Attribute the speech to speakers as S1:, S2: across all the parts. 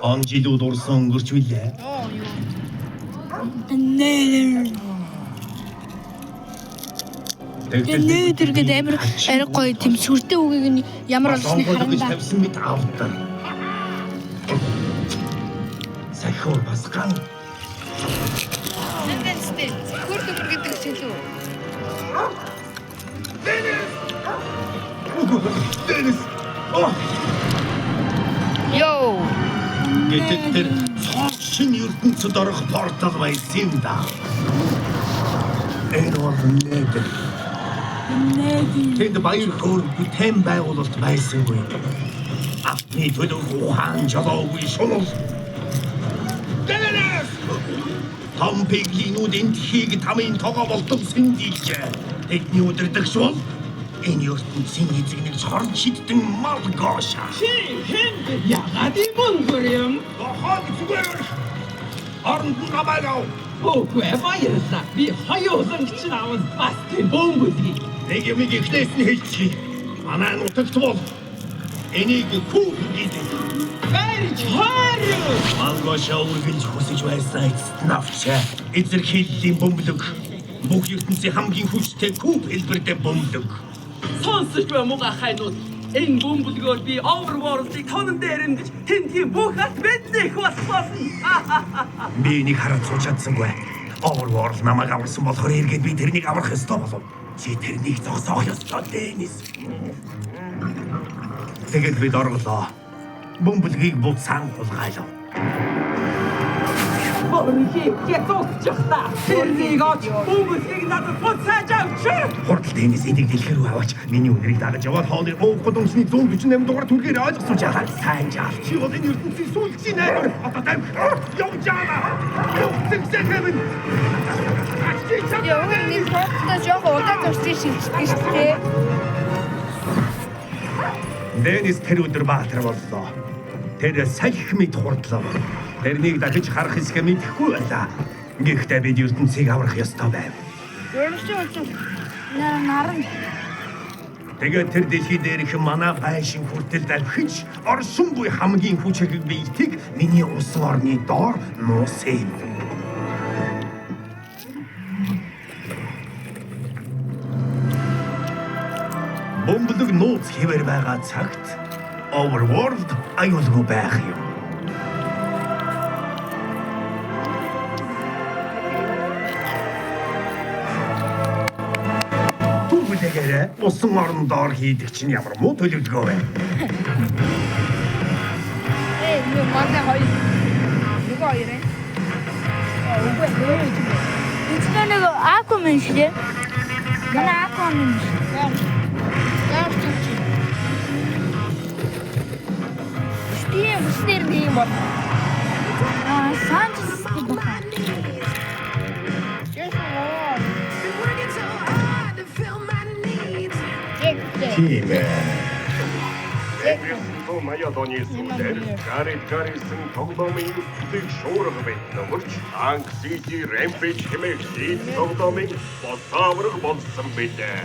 S1: Он жилүүд урсан өнгөрч билээ.
S2: Нээдэр гэдэг амар арай гоё тийм сүртэй үгийг нь ямар олсныг харагдаа.
S1: Тавьсан мэт авдар. Сахиур басган.
S2: Сэндэнстэй хурд гэдэг чинь лүү.
S1: Денис.
S2: Йоо.
S1: Гэтэл цоошин ертөнцид орох портал байсан юм да. Энэ бол нээдэр. Тэнд баяр хөөр бүтээн байгуулалт байсангүй. Апны төлөв ухаан жолоогүй шунал. Денис! Том пиглинүүдийн тхийг тамийн тоогоо болтолсон дийжээ. Тэдний өдөрдөгч бол энэ ертөнцийн эзэг нэг хорн шидтэн мал гооша.
S3: Хэнд ягаад юм гөрөм?
S1: Хаад зүгээр. Оронд нь гамаагаа.
S3: Үгүй баярлалаа. Би хоёуланг ч аваад бас тийм бөмбөлий.
S1: Нэг юм ихнээс нь хэлчихье. Манай нутагт бол энийг күүл гэдэг.
S3: Барьж харуу.
S1: Малгоша үргэлж хүсэж байсан эцэст навчаа. Эзэр хэллийн бөмбөлөг. Бүх ертөнцийн хамгийн хүчтэй күүл хэлбэртэй бөмбөлөг.
S3: Сонсож бай муга хайнууд. Энэ бөмбөлгөөр би Overworld-ыг тонон дээрэмдэж тентгийн бүх алт мэднэх болсон.
S1: Би энийг хараад сууж чадсангүй. Overworld намайг аварсан болохоор эргээд би тэрнийг аврах ёстой болов. Чи тэрнийг зогсоох ёстой Денис. Тэгээд бид орлоо. Бөмбөлгийг буцаан хулгайлав.
S3: Бөмбөлгийг ятгахта. Тэрнийг оч бөмбөлгийг надад буцааж авч.
S1: Хурдл Денис энийг дэлгэр рүү аваач. Миний үнэрийг дагаж яваад хоолны өвгөд өмсний 148 дугаар түлгээр ойлгосож яагаад сайн жаал. Чи бол энэ ертөнцийн сүүлчийн найр. Одоо тавь. Явж яана. Зэгзэгэвэн.
S2: Яа, энэ хоттой жоох удаа зурчих шилждэг шүү дээ.
S1: Денис тэр өдөр баатар боллоо. Тэр салхи мэд хурдлаа. Тэрнийг дахиж харах хэсгээ мэдэхгүй байлаа. Гэхдээ бид ертөнцийг аврах ёстой байв.
S2: Ерөнхий улс наран.
S1: Тэгээд тэр дэлхий дээрх манай байшин хүртэл давхиж оршин буй хамгийн хүчрэг биетийг миний усан орны доор нуусан. Бөмбөлөг нууц хэвээр байгаа цагт Overworld аюулгүй байх юм. Түлхэлэгээрээ усан орон доор хийдэг чинь ямар муу төлөвлөгөө вэ?
S2: Нэг манай хоёр. Нэг хоёр ээ. Үгүй ээ. Энэ нэг аквамен шүү дээ. Манай аквамен шүү. Тийм үснэр нэг юм бол. Санчес гэдэг байна.
S1: Тийм ээ.
S4: Моя донесудэр, гарисэн тоглоомын үсгийг шуурга байтнамарч Anxiety Rampage хэмээх зээл тоглоомын боловсрох болсон бидээ.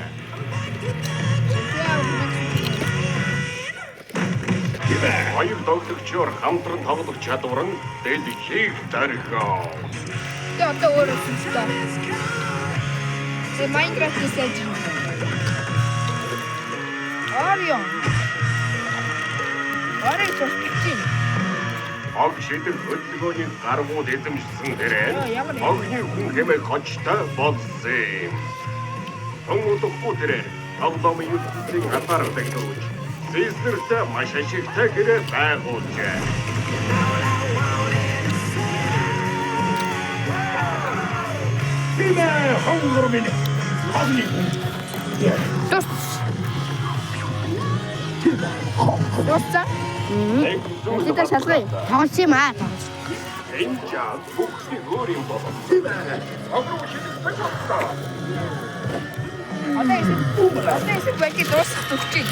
S4: Хоёр тоглогчоор хамтран тоглох чадвар нь дэлхийг дарихаа.
S2: Тэгээ одоо өөрөө хэлсэн. Майнкрафтын сайж. Арион. Арай чөлтөж.
S4: Ог шидэх хөдөлгөөний гаргууд эзэмшсэн хэрэг огны хүн хэмээх хочтой болсон юм. Төнгөдөхгүй тэрээр тоглоомын ертөнцийн хатаардаг гэж Сестертэй маш ашигтай гэрээ байгуулжээ.
S1: Бимэ хонгор минь. Огны хүн.
S2: Дууссан. Тэд шалгая. Тоглож юм аа.
S4: Энэ жаа бүхний өөр юм болов. Огроо шидэх болчихсон.
S2: Одоо эсвэл баги дуусах төгчийг.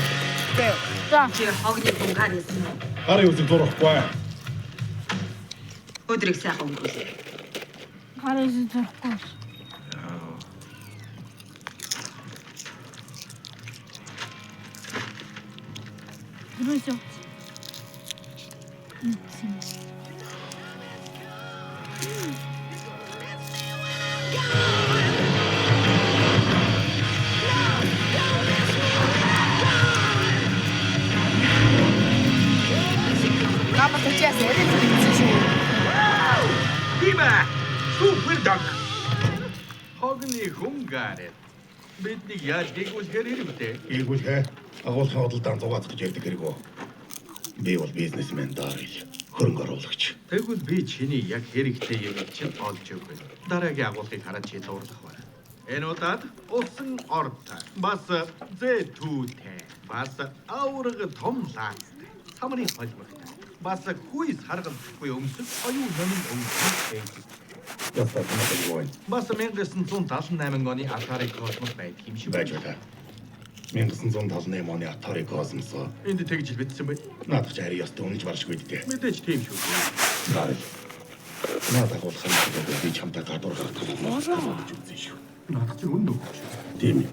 S2: За.
S5: Чи огны хүн гарсан.
S1: Гарын үзэг зурахгүй.
S5: Өдрийг сайхан өнгөрүүлээ.
S2: Гарын үзэг зурахгүй. Юусе. Намайг чиээс яриад байсан шүү.
S1: Дима, супер дог. Хогны хунгарэ. Бидний яаж гээгүүлэхээр хэрэгтэй.
S6: Гээгүүлэхэ агуулгын худалдаанд зугаацгаж ярьдаг хэрэггүй. Би бол бизнесмен Дарил, хөрөнгө оруулагч.
S1: Тэгвэл би чиний яг хэрэгтэй юм чинь олж өгье. Дараагийн агуулгыг хараад чи зурлах байна. Энэ удаад усан ортой. Бас зэтүүтэй. Бас авраг том лаастай. Самарын холбогтой. Бас хүйс харгалзахгүй өмсөж оюун номын өмсөж.
S6: Ястаа танаа.
S1: Бас 1978 оны Atari Cosmos байдаг юм шиг
S6: Байж байна. 1958 оны Atari Cosmos
S1: энд тэгж л битсэн бай.
S6: наадах чари ястаа унаж баршгүй дээ.
S1: Мэдээж тийм шүү.
S6: Дарил. Наадах бол хандлага би чамтай гадуур гарах гэсэн шүү.
S1: Надад ч үн нөх.
S6: Тийм ээ.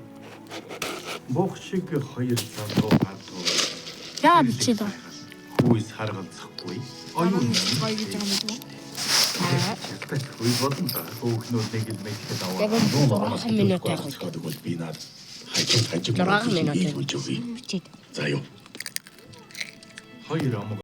S1: Бог шиг хоёр залуу гадуур.
S2: Яа бичээд байгаа.
S1: Хүйс харгалзахгүй. Оюун
S2: Гоё гэж байгаа юм уу?
S1: Тэгтээ хүйс болон та хөөхнүүд нэг л мэдхэд аваа.
S2: Яг нь 6 минут явах.
S6: Тэгвэл би наад хажим
S2: 6 минут
S6: хийж өгье.
S2: бичээд.
S6: За юу.
S1: Хоёр ам